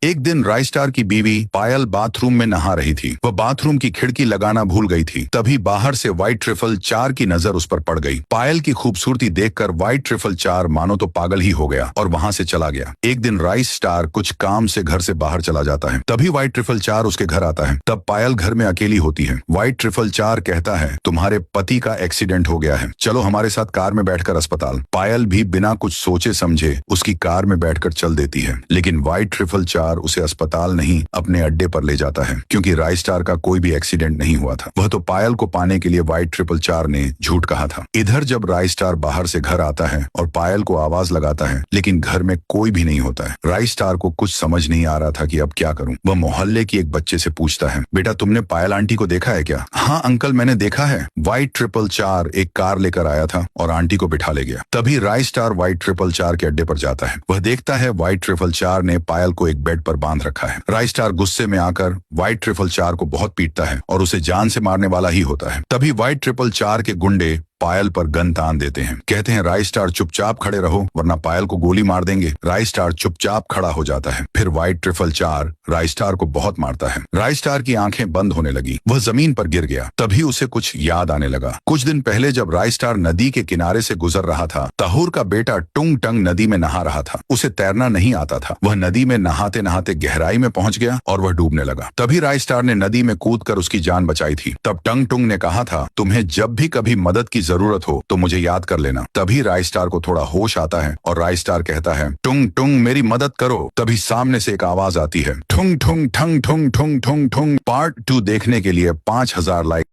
एक दिन राय स्टार की बीवी पायल बाथरूम में नहा रही थी। वह बाथरूम की खिड़की लगाना भूल गई थी। तभी बाहर से व्हाइट ट्रिफल 4 की नजर उस पर पड़ गई। पायल की खूबसूरती देखकर व्हाइट ट्रिफल 4 मानो तो पागल ही हो गया और वहां से चला गया। एक दिन राय स्टार कुछ काम से घर से बाहर चला जाता है। तभी व्हाइट ट्रिफल 4 उसके घर आता है। तब पायल घर में अकेली होती है। व्हाइट ट्रिफल 4 कहता है, तुम्हारे पति का एक्सीडेंट हो गया है, चलो हमारे साथ कार में बैठकर अस्पताल। पायल भी बिना कुछ सोचे समझे उसकी कार में बैठकर चल देती है। लेकिन व्हाइट ट्रिफल 4 उसे अस्पताल नहीं अपने अड्डे पर ले जाता है, क्योंकि राय स्टार का कोई भी एक्सीडेंट नहीं हुआ था। वह तो पायल को पाने के लिए व्हाइट ट्रिपल 4 ने झूठ कहा था। इधर जब राय स्टार बाहर से घर आता है और पायल को आवाज लगाता है, लेकिन घर में कोई भी नहीं होता है। राय स्टार को कुछ समझ नहीं आ रहा था कि अब क्या करूं। वह मोहल्ले की एक बच्चे से पूछता है, बेटा तुमने पायल आंटी को देखा है क्या? हाँ अंकल, मैंने देखा है। व्हाइट ट्रिपल 4 एक कार लेकर आया था और आंटी को बिठा ले गया। तभी राय स्टार व्हाइट ट्रिपल 4 के अड्डे पर जाता है। वह देखता है व्हाइट ट्रिपल 4 ने पायल को एक बेड पर बांध रखा है। राय स्टार गुस्से में आकर व्हाइट ट्रिपल 4 को बहुत पीटता है और उसे जान से मारने वाला ही होता है। तभी व्हाइट ट्रिपल 4 के गुंडे पायल पर गन तान देते हैं। कहते हैं, राय स्टार चुपचाप खड़े रहो वरना पायल को गोली मार देंगे। राय स्टार चुपचाप खड़ा हो जाता है। फिर व्हाइट ट्रिपल 4 राय स्टार को बहुत मारता है। राय स्टार की आंखें बंद होने लगी। वह जमीन पर गिर गया। तभी उसे कुछ याद आने लगा। कुछ दिन पहले जब राय स्टार नदी के किनारे से गुजर रहा था, तहूर का बेटा टुंग टंग नदी में नहा रहा था। उसे तैरना नहीं आता था। वह नदी में नहाते नहाते गहराई में पहुंच गया और वह डूबने लगा। तभी राय स्टार ने नदी में कूदकर उसकी जान बचाई थी। तब टंग टुंग ने कहा था, तुम्हें जब भी कभी मदद की जरूरत हो तो मुझे याद कर लेना। तभी राय स्टार को थोड़ा होश आता है और राय स्टार कहता है, टुंग टुंग मेरी मदद करो। तभी सामने से एक आवाज आती है, ठुंग ठुंग ठंग ठुंग ठुंग ठुंग ठुंग। पार्ट 2 देखने के लिए 5000 लाइक